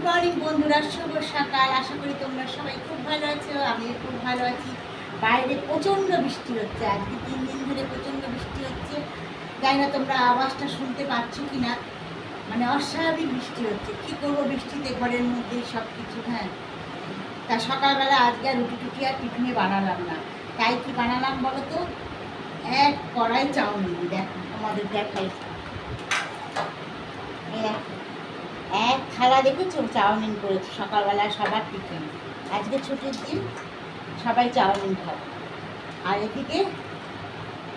Morning বন্ধুরা, শুভ সকাল। আশা করি তোমরা সবাই খুব ভালো আছো, আমিও খুব ভালো আছি। বাইরে প্রচণ্ড বৃষ্টি হচ্ছে, আজকে 3 দিন ধরে প্রচণ্ড বৃষ্টি হচ্ছে। জানি না তোমরা আওয়াজটা শুনতে পাচ্ছ কি না, মানে অস্বাভাবিক বৃষ্টি হচ্ছে। কী করবো বৃষ্টিতে, ঘরের মধ্যেই সব কিছু। হ্যাঁ, তা সকালবেলা আজকে আর রুটি টুটি আর টিফিনে বানালাম না। তাই কি বানালাম বলো তো, এক কড়াই চাউমিন। দেখো তোমাদের দেখাই, এক থালা দেখেছো চাউমিন করেছি সকালবেলা সবার টিফিন। আজকে ছুটির দিন, সবাই চাউমিন খাবে। আর এদিকে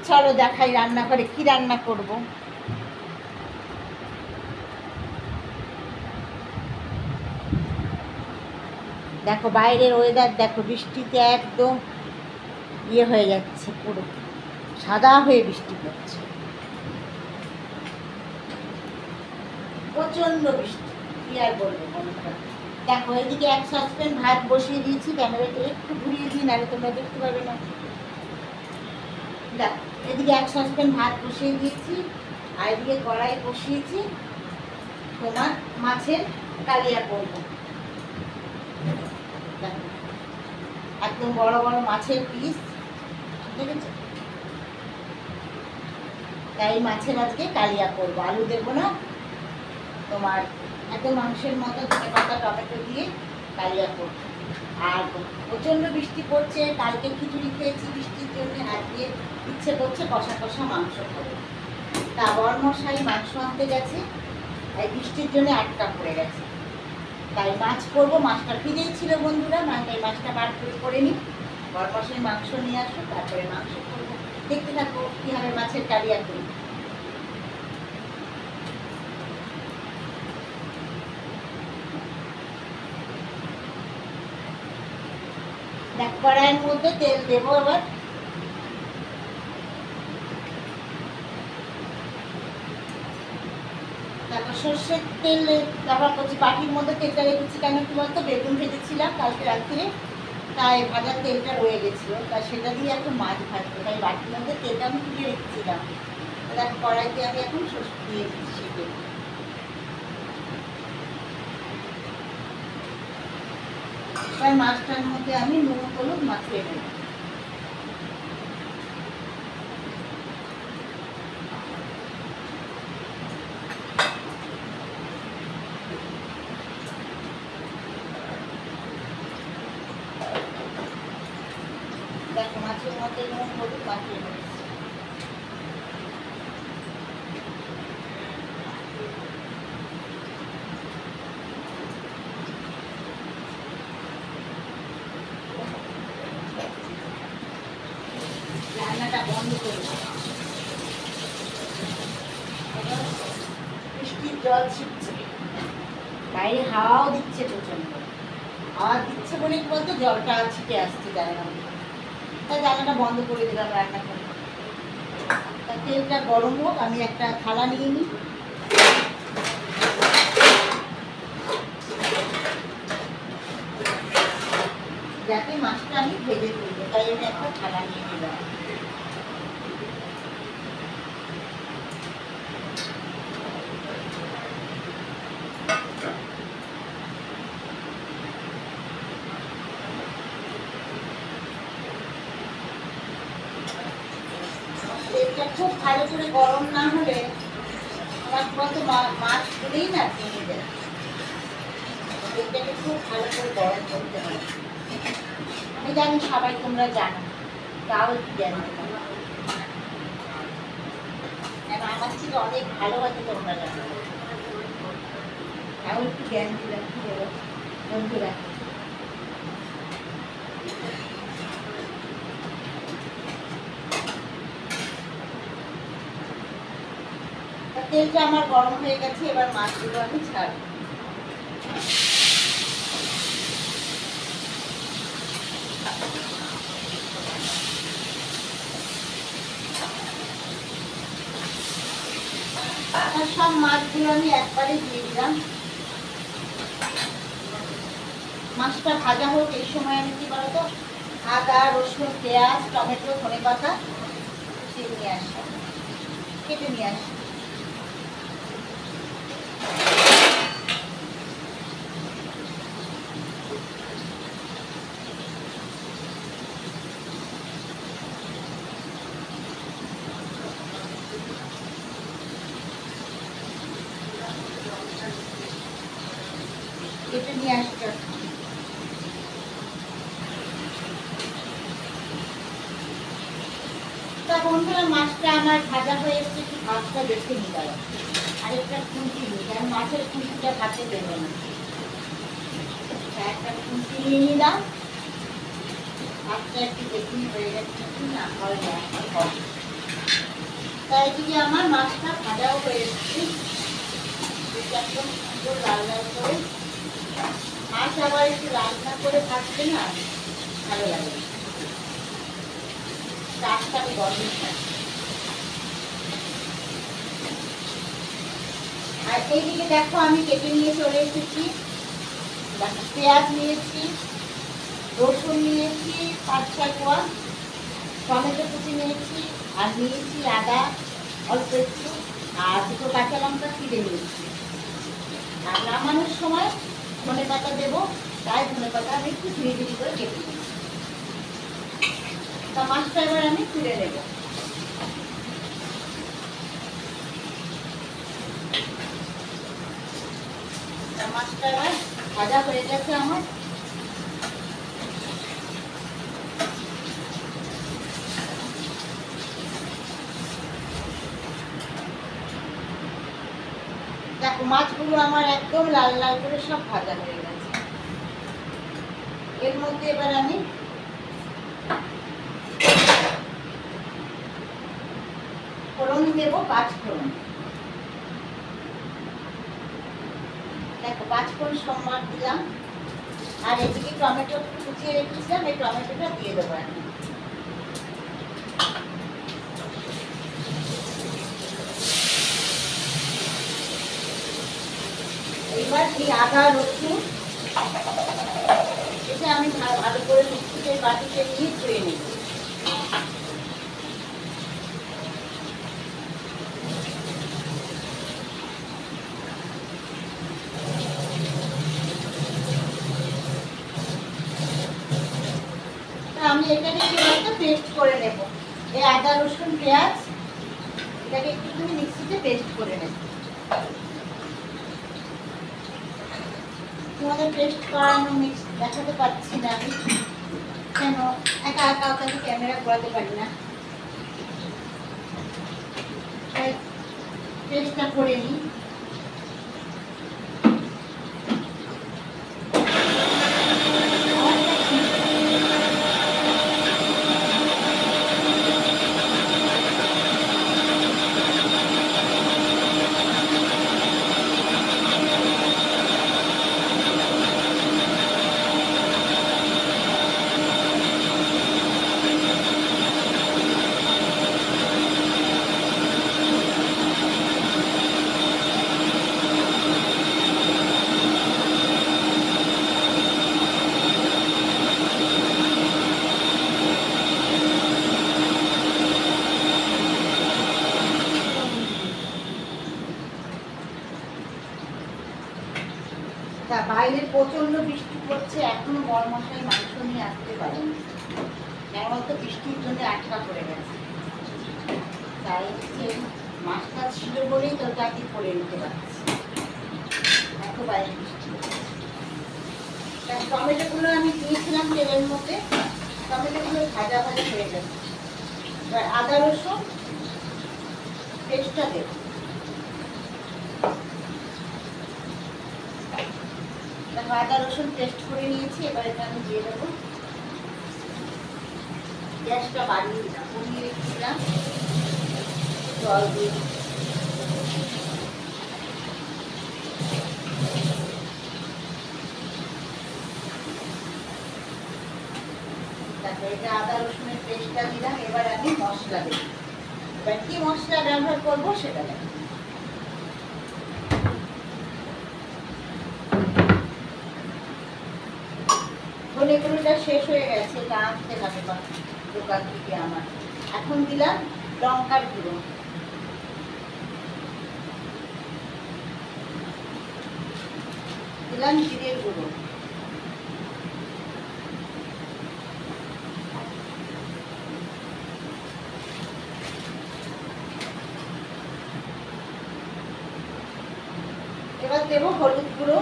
চলো দেখাই রান্না করে কি রান্না করব। দেখো বাইরের ওয়েদার দেখো, বৃষ্টিতে একদম ইয়ে হয়ে যাচ্ছে, পুরো সাদা হয়ে বৃষ্টি পড়ছে, প্রচণ্ড বৃষ্টি। কি আর বলবো বন্ধুরা। দেখো এদিকে এক সসপ্যান ভাত বসিয়ে দিয়েছি, ক্যামেরাটা একটু ঘুরিয়ে দিই, নাহলে তোমরা দেখতে পাবে না। দেখো এদিকে এক সসপ্যান ভাত বসিয়ে দিয়েছি, আর এদিকে কড়াই বসিয়েছি তোমার মাছের কালিয়া করবো। একদম বড় বড় মাছের পিস, ঠিক আছে? তাই মাছের আজকে কালিয়া করবো, আলু দেবো না, তোমার একদম মাংসের মতো ধনে পাতা টমেটো দিয়ে কালিয়া করবো। আর প্রচণ্ড বৃষ্টি পড়ছে, কালকে খিচুড়ি খেয়েছি বৃষ্টির জন্য, আজকে ইচ্ছে করছে কষা কষা মাংস খাবো। তা বরমশাই মাংস আনতে গেছে, তাই বৃষ্টির জন্য আটকা পড়ে গেছে। তাই মাছ করবো, মাছটা ফ্রিজেই ছিল বন্ধুরা, তাই মাছটা বার করে নিই। বরমশাই মাংস নিয়ে আসো, তারপরে মাংস করবো। দেখতে থাকো কীভাবে মাছের কালিয়া করি। দেখ কড়াইয়ের মধ্যে তেল দেবো এবার। তারপর সর্ষের তেল ব্যবহার করছি, বাটির মধ্যে তেলটা রেখেছি কেন কি বলতো, বেগুন ভেজেছিলাম কালকে রাত্রে, তাই ভাজার তেলটা রয়ে গেছিলো, তাই সেটা দিয়ে এখন মাছ ভাজবো, তাই বাটির মধ্যে তেলটা আমি তুলে রেখেছিলাম। তারপর কড়াইতে আমি এখন সর্ষে দিয়ে দিচ্ছি। এবার মাছটার মধ্যে আমি নুন হলুদ মাখিয়ে নেব। দেখো মাছের মধ্যে নুন হলুদ মাখিয়ে নেব। রান্নাটা বন্ধ করে বৃষ্টির জল ছিটছে, বাইরে হাওয়াও দিচ্ছে প্রচন্ড। হাওয়া দিচ্ছে বলে কি বলতো, জলটা ছিটে আসছে জানালা, তাই জানালাটা বন্ধ করে দিলাম রান্না করে। তা তেলটা গরম হোক, আমি একটা থালা নিয়ে নিই। যাতে মাছটা আমি ভেজে তুলবো, তাই আমি একটা থালা নিয়ে নিলাম। তেলটা খুব ভালো করে গরম না হলে আমার কত মাছ তুলেই না ভেঙে যায়। তেলটাকে খুব ভালো করে গরম করতে হয়। আমি জানি সবাই তোমরা জানো, তাও একটু জ্ঞান দিলাম, কেন আমার থেকে অনেক ভালোবাসে তোমরা জানো, তাও একটু জ্ঞান দিলাম। কি বলো বন্ধুরা? তেলটা আমার গরম হয়ে গেছে, এবার মাছগুলো আমি ছাড়বো। সব মাছগুলো আমি একবারে দিয়ে দিলাম। মাছটা ভাজা হোক, এই সময় আমি কি বলতো, আদা রসুন পেঁয়াজ টমেটো ধনে পাতা নিয়ে আসি, কেটে নিয়ে আসি। কেটে নিয়ে আসছি। তা বন্ধুরা, মাছটা আমার ভাজা হয়ে এসছে, একটু ভাতটা দেখে নিতে হবে। আরেকটা খুন্তি নিই, কারণ মাছের খুন্তিটা ভাতে দেবে না। একটা খুন্তি নিয়ে নিলাম। ভাতটা একটু দেখি হয়ে যাচ্ছে কি না, হয় না হবে। তাই এদিকে আমার মাছটা ভাজাও হয়ে এসছে, একদম সুন্দর লাল লাল করে। মাছ আবার একটু রান্না করে ভাজবে না, ভালো লাগে। রাস্তা আমি গরম থাকি। আর এইদিকে দেখো, আমি কেটে নিয়ে চলে এসেছি। পেঁয়াজ নিয়েছি, রসুন নিয়েছি 5-6 কোয়া, টমেটো কুচি নিয়েছি, আর নিয়েছি আদা অল্প একটু, আর 2টো কাঁচা লঙ্কা চিড়ে নিয়েছি। আর নামানোর সময় ধনেপাতা দেবো, তাই ধনেপাতা আমি একটু ধীরে ধীরে করে কেটে নিয়েছি। তা মাছটা এবার আমি তুলে নেব। মাছটা এবার ভাজা হয়ে গেছে আমার। দেখো, মাছগুলো আমার একদম লাল লাল করে সব ভাজা হয়ে গেছে। এর মধ্যে এবার আমি ফোড়ন দেবো, 5 ফোড়ন। দেখো, 5 ফোড়ন সম্মান দিলাম। আর এদিকে টমেটো কুচিয়ে রেখেছিলাম, এই টমেটোটা দিয়ে দেবো এখন। এবার এই আদা রসুন এটা আমি ভালো করে মিক্সিতে বাটিতে নিয়ে ধুয়ে নেব। আমি এটাকে একটা পেস্ট করে নেব। এই আদা রসুন পেঁয়াজ এটাকে একটুখানি মিক্সিতে পেস্ট করে নেব। তোমাদের পেস্ট করানো মিক্স দেখাতে পাচ্ছি না আমি, কেন একা একা ওখানে ক্যামেরা করাতে পারি না। পেস্টটা করে নিই। বাইরে প্রচন্ড বৃষ্টি পড়ছে, এখনো বড়মশাই মাংস নিয়ে আসতে পারেনি, কেন বলতো বৃষ্টির জন্য আটকা পড়ে গেছে। তাই মাছটা ছিল বলেই তরকারি করে নিতে পারছি, এত বাইরে বৃষ্টি। টমেটোগুলো আমি দিয়েছিলাম তেলের মধ্যে, টমেটোগুলো ভাজা ভাজা হয়ে গেছে। এবার আদা রসুন পেস্টটা দেবো। আদা রসুন পেস্ট করে নিয়েছি, এবার এটা আমি দিয়ে দেবো। গ্যাসটা বাড়িয়ে দিলাম, কমিয়ে রেখেছিলাম, জল দিয়ে তারপরে এটা আদা রসুনের পেস্টটা দিলাম। এবার আমি মশলা দেব। এবার কি মশলা ব্যবহার করবো সেটা দেখো। ধনে গুঁড়োটা শেষ হয়ে গেছে, তা আনতে হবে দোকান থেকে আমার। এখন দিলাম লঙ্কার গুঁড়ো, দিলাম জিরের গুঁড়ো, এবার দেবো হলুদ গুঁড়ো,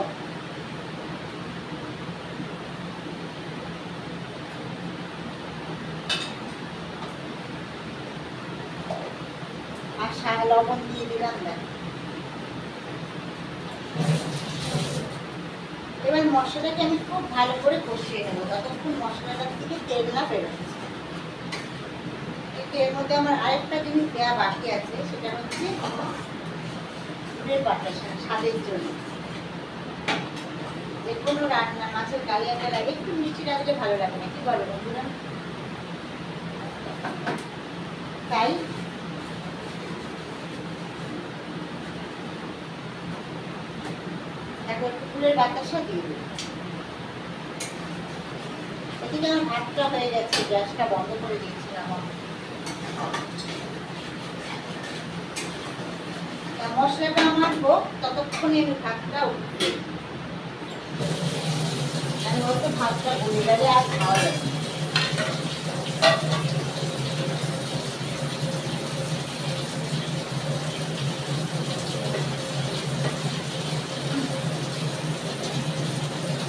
লবণ দিয়ে দিলাম। দেখ, এবার মশলাটাকে আমি খুব ভালো করে কষিয়ে নেবো ততক্ষণ মশলাটার থেকে তেল না বেরোচ্ছে। এর মধ্যে আমার আরেকটা জিনিস দেওয়া বাকি আছে, সেটা হচ্ছে গুড়ের বাতাসা স্বাদের জন্য। যে কোনো রান্না মাছের কালিয়া কালা একটু মিষ্টি রাখলে ভালো লাগে না, কি বলো বন্ধুরা? তাই এখন একটু গুড়ের বাতাসা দিয়ে দেবো। এদিকে আমার ভাতটা হয়ে গেছে, গ্যাসটা বন্ধ করে দিয়েছিলাম। মশলাটা আমার হোক ততক্ষণে আমি ভাতটা উঠে, আমি হয়তো ভাতটা গলে গেলে আর খাওয়া যাবে।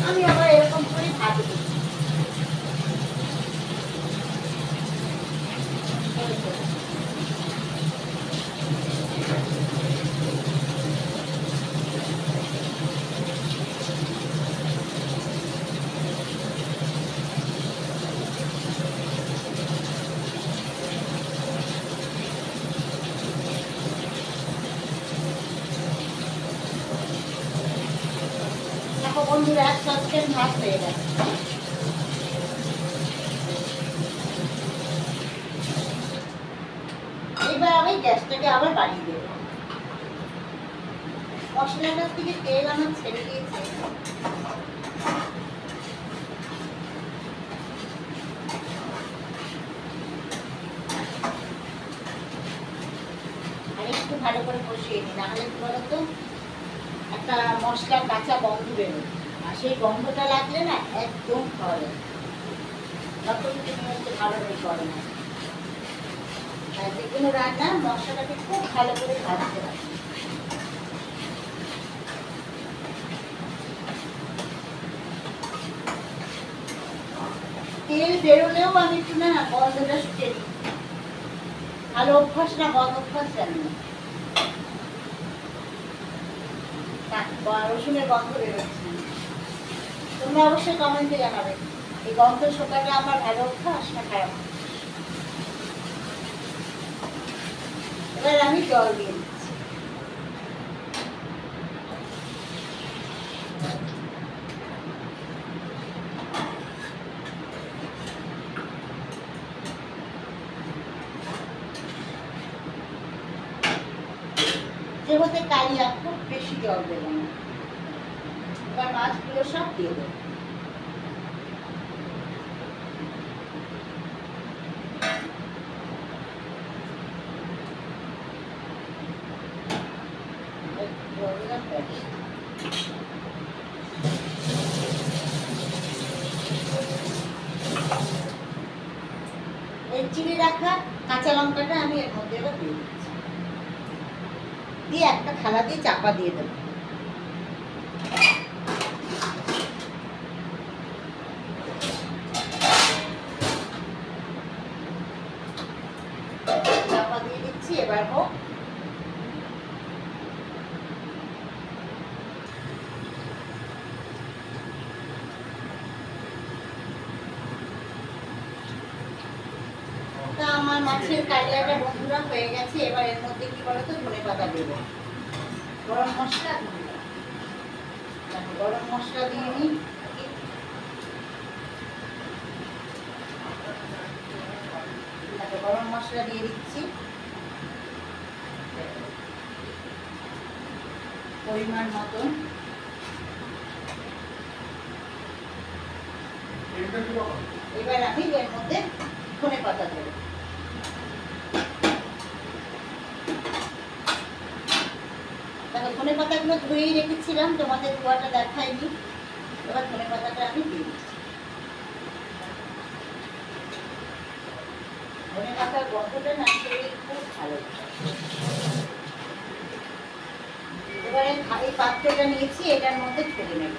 আমি আবার এরকম করে ভাত দিই। বন্ধুরা, 1 সসপ্যান ভাত হয়ে গেছে। এবার আমি গ্যাসটাকে আবার বাড়িয়ে দেবো। মশলাটার থেকে তেল আমার ছেড়ে দিয়েছে। আর একটু ভালো করে কষিয়ে নিই, নাহলে কি বলতো একটা মশলার কাঁচা গন্ধ বেরোয়, আর সেই গন্ধটা লাগলে না একদম খাওয়া যায় তখন তুমি হচ্ছে ভালো করে না। যে কোনো রান্না মশলাটাকে খুব ভালো করে ভাজতে হবে। তেল বেরোলেও আমি একটু না গন্ধটা শুকে দিই। ভালো অভ্যাস না, বদ অভ্যাস জানি না। রসুনের গন্ধ বেরোচ্ছে, তোমরা অবশ্যই কমেন্টে জানাবে এই গন্ধ শোকাটা আমার ভালো অভ্যাস না খারাপ। এবার আমি জল দিয়ে দিচ্ছি। যেহেতু কালিয়া খুব বেশি জল দেবো না। এবার মাছগুলো সব দিয়ে দেবো। এই চিনি রাখা কাঁচা লঙ্কাটা আমি এর মধ্যে এবার দিয়ে দিচ্ছি, দিয়ে একটা থালা দিয়ে চাপা দিয়ে দেবো। চাপা দিয়ে দিচ্ছি, এবার হোক। আমার মাছের কালিয়াটা বন্ধুরা হয়ে গেছে। এবার এর মধ্যে কি বলতো ধনেপাতা দেবো, গরম মশলা, গরম মশলা দিয়ে নিই। গরম মশলা দিয়ে দিচ্ছি পরিমাণ মতন। এবার আমি এর মধ্যে ধনেপাতা দেবো। ধনেপাতাগুলো ধুয়েই রেখেছিলাম, তোমাদের ধোয়াটা দেখাইনি। এবার ধনেপাতাটা আমি দিয়ে দিচ্ছি। ধনেপাতার গন্ধটা না খেলে খুব ভালো। এবারে এই পাত্রটা নিয়েছি, এটার মধ্যে ঢেলে নেব।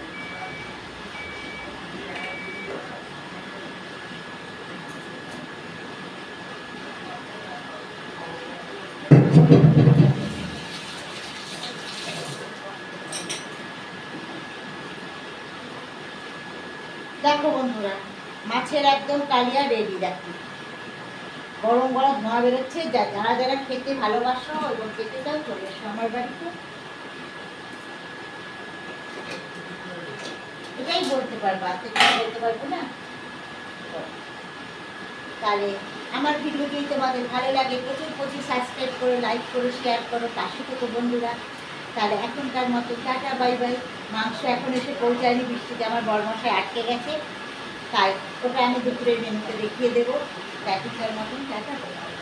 দেখো বন্ধুরা, মাছের একদম কালিয়া রেডি। দেখো গরম গরম ধোঁয়া বেরোচ্ছে। যারা যারা খেতে ভালোবাসো এবং খেতে চাও চলে এসো আমার বাড়িতে। এটাই বলতে পারবো, আর কিছু বলতে পারবো না। তাহলে আমার ভিডিও যদি তোমাদের ভালো লাগে প্রচুর প্রচুর সাবস্ক্রাইব করো, লাইক করো, শেয়ার করো, পাশে থেকো বন্ধুরা। তাহলে এখনকার মতো টাটা বাই বাই। মাংস এখন এসে পৌঁছায়নি, বৃষ্টিতে আমার বড়মশাই আটকে গেছে, তাই ওটা আমি দুপুরের মেনুতে দেখিয়ে দেবো। এখনকার মতন টাটা বাই বাই।